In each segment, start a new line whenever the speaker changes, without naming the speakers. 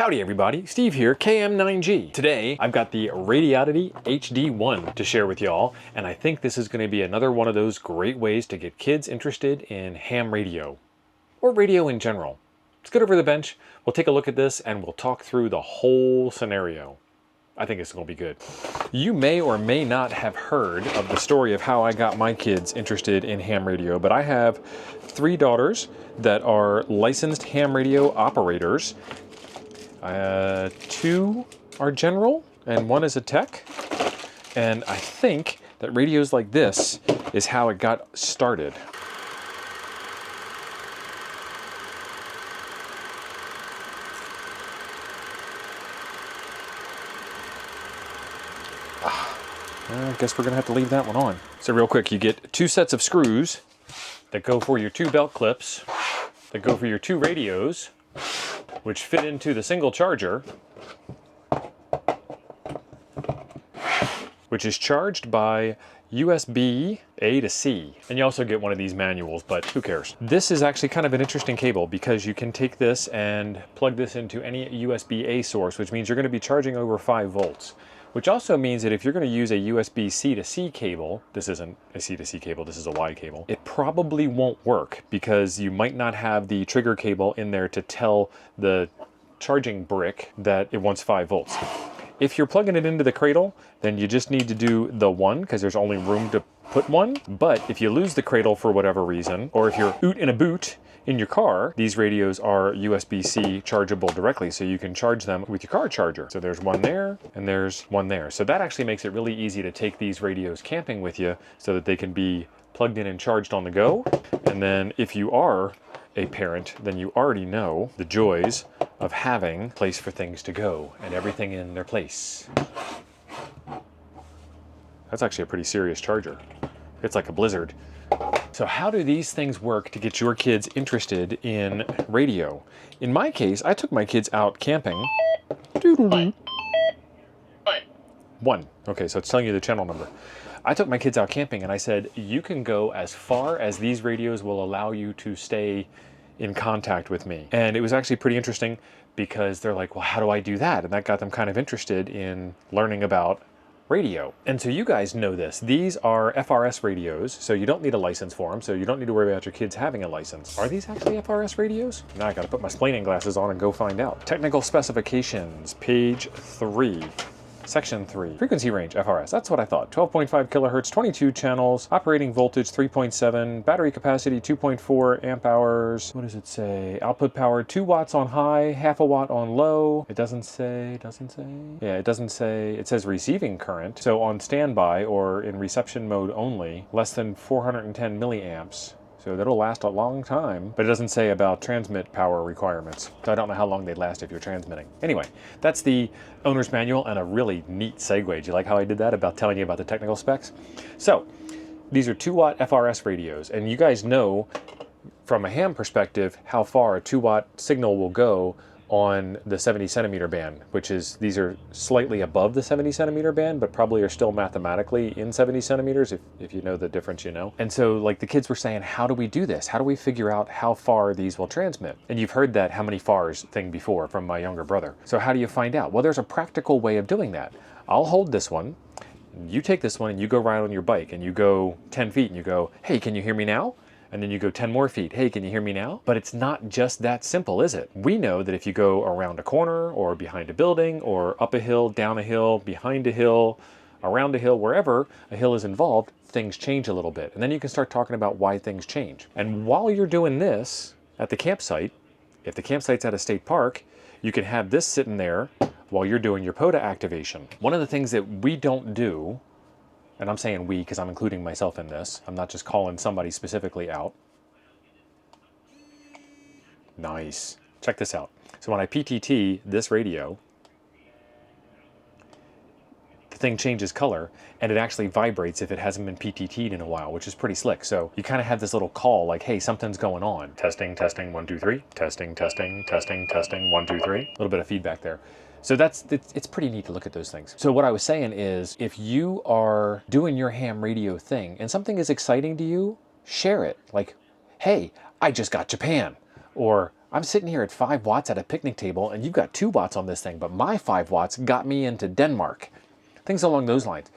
Howdy everybody, Steve here, KM9G. Today, I've got the Radioddity HD1 to share with y'all, and I think this is going to be another one of those great ways to get kids interested in ham radio, or radio in general. Let's get over the bench, we'll take a look at this, and we'll talk through the whole scenario. I think it's going to be good. You may or may not have heard of the story of how I got my kids interested in ham radio, but I have 3 daughters that are licensed ham radio operators. 2 are general and 1 is a tech. And I think that radios like this is how it got started. I guess we're gonna have to leave that one on. So real quick, you get 2 sets of screws that go for your 2 belt clips, that go for your 2 radios, which fit into the single charger, which is charged by USB A to C. And you also get one of these manuals, but who cares? This is actually kind of an interesting cable because you can take this and plug this into any USB A source, which means you're going to be charging over 5 volts. Which also means that if you're going to use a USB C to C cable, this isn't a C to C cable, this is a Y cable, it probably won't work because you might not have the trigger cable in there to tell the charging brick that it wants 5 volts. If you're plugging it into the cradle, then you just need to do the 1 because there's only room to put 1. But if you lose the cradle for whatever reason, or if you're oot in a boot in your car, these radios are USB-C chargeable directly, so you can charge them with your car charger. So there's 1 there, and there's 1 there. So that actually makes it really easy to take these radios camping with you so that they can be plugged in and charged on the go. And then if you are a parent, then you already know the joys of having a place for things to go and everything in their place. That's actually a pretty serious charger. It's like a blizzard. So how do these things work to get your kids interested in radio? In my case, I took my kids out camping. 1. Okay, so it's telling you the channel number. I took my kids out camping and I said, you can go as far as these radios will allow you to stay in contact with me. And it was actually pretty interesting because they're like, well, how do I do that? And that got them kind of interested in learning about radio. And so you guys know this. These are FRS radios, so you don't need a license for them, so you don't need to worry about your kids having a license. Are these actually FRS radios? Now I gotta put my explaining glasses on and go find out. Technical specifications, page 3. Section 3, frequency range, FRS, that's what I thought. 12.5 kilohertz, 22 channels, operating voltage 3.7, battery capacity 2.4 amp hours. What does it say? Output power 2 watts on high, half a watt on low. It doesn't say. Yeah, it doesn't say. It says receiving current. So on standby or in reception mode only, less than 410 milliamps. So that'll last a long time, but it doesn't say about transmit power requirements. So I don't know how long they'd last if you're transmitting. Anyway, that's the owner's manual and a really neat segue. Do you like how I did that about telling you about the technical specs? So these are 2-watt FRS radios, and you guys know from a ham perspective how far a 2-watt signal will go on the 70 centimeter band, which is, these are slightly above the 70 centimeter band, but probably are still mathematically in 70 centimeters, if you know the difference, you know. And so like the kids were saying, how do we do this? How do we figure out how far these will transmit? And you've heard that how many fars thing before from my younger brother. So how do you find out? Well, there's a practical way of doing that. I'll hold this one, you take this one and you go ride on your bike and you go 10 feet and you go, hey, can you hear me now? And then you go 10 more feet. Hey, can you hear me now? But it's not just that simple, is it? We know that if you go around a corner or behind a building or up a hill, down a hill, behind a hill, around a hill, wherever a hill is involved, things change a little bit. And then you can start talking about why things change. And while you're doing this at the campsite, if the campsite's at a state park, you can have this sitting there while you're doing your POTA activation. One of the things that we don't do, and I'm saying we because I'm including myself in this. I'm not just calling somebody specifically out. Nice. Check this out. So when I PTT this radio, the thing changes color and it actually vibrates if it hasn't been PTT'd in a while, which is pretty slick. So you kind of have this little call like, hey, something's going on. Testing, testing, 1, 2, 3. Testing, testing, testing, testing, 1, 2, 3. A little bit of feedback there. So it's pretty neat to look at those things. So what I was saying is, if you are doing your ham radio thing and something is exciting to you, share it. Like, hey, I just got Japan. Or I'm sitting here at 5 watts at a picnic table and you've got 2 watts on this thing, but my 5 watts got me into Denmark. Things along those lines.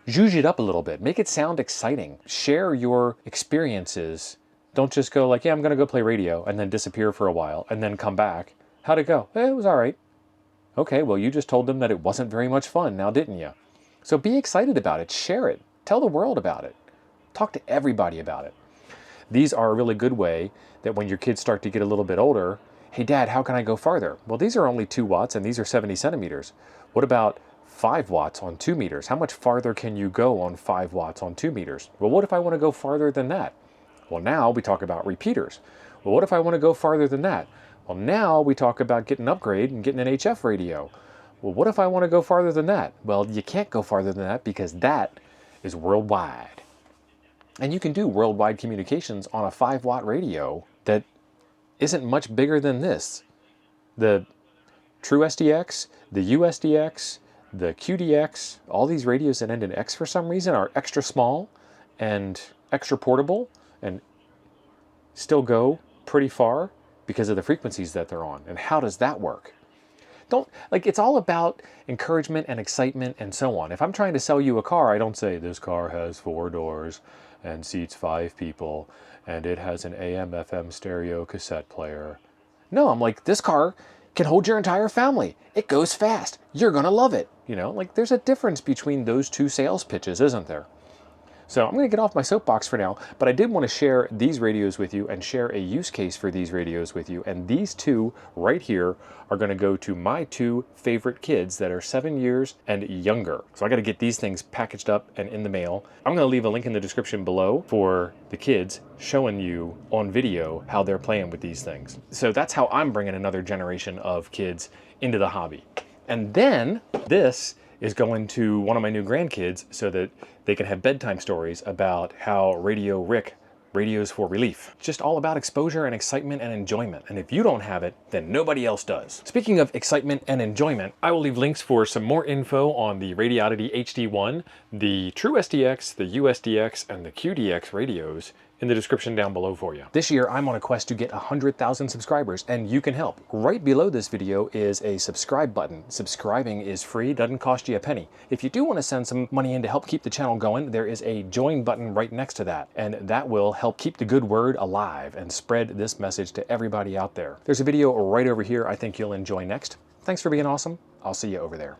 Zhuzh it up a little bit. Make it sound exciting. Share your experiences. Don't just go like, yeah, I'm going to go play radio and then disappear for a while and then come back. How'd it go? It was all right. Okay, well, you just told them that it wasn't very much fun now, didn't you? So be excited about it. Share it. Tell the world about it. Talk to everybody about it. These are a really good way that when your kids start to get a little bit older, hey, Dad, how can I go farther? Well, these are only 2 watts and these are 70 centimeters. What about 5 watts on 2 meters? How much farther can you go on 5 watts on 2 meters? Well, what if I want to go farther than that? Well, now we talk about repeaters. Well, what if I want to go farther than that? Well, now we talk about getting an upgrade and getting an HF radio. Well, what if I want to go farther than that? Well, you can't go farther than that because that is worldwide. And you can do worldwide communications on a 5 watt radio that isn't much bigger than this. The True SDX, the USDX, the QDX, all these radios that end in X for some reason are extra small and extra portable and still go pretty far because of the frequencies that they're on. And how does that work? It's all about encouragement and excitement and so on. If I'm trying to sell you a car, I don't say this car has 4 doors and seats 5 people and it has an AM FM stereo cassette player. No, I'm like, this car can hold your entire family. It goes fast. You're gonna love it. There's a difference between those 2 sales pitches, isn't there? So I'm going to get off my soapbox for now, but I did want to share these radios with you and share a use case for these radios with you. And these 2 right here are going to go to my 2 favorite kids that are 7 years and younger. So I got to get these things packaged up and in the mail. I'm going to leave a link in the description below for the kids showing you on video how they're playing with these things. So that's how I'm bringing another generation of kids into the hobby. And then this is going to one of my new grandkids so that they can have bedtime stories about how Radio Rick radios for relief. Just all about exposure and excitement and enjoyment. And if you don't have it, then nobody else does. Speaking of excitement and enjoyment, I will leave links for some more info on the Radioddity HD1, the True SDX, the USDX, and the QDX radios in the description down below for you. This year, I'm on a quest to get 100,000 subscribers, and you can help. Right below this video is a subscribe button. Subscribing is free, doesn't cost you a penny. If you do want to send some money in to help keep the channel going, there is a join button right next to that, and that will help keep the good word alive and spread this message to everybody out there. There's a video right over here I think you'll enjoy next. Thanks for being awesome. I'll see you over there.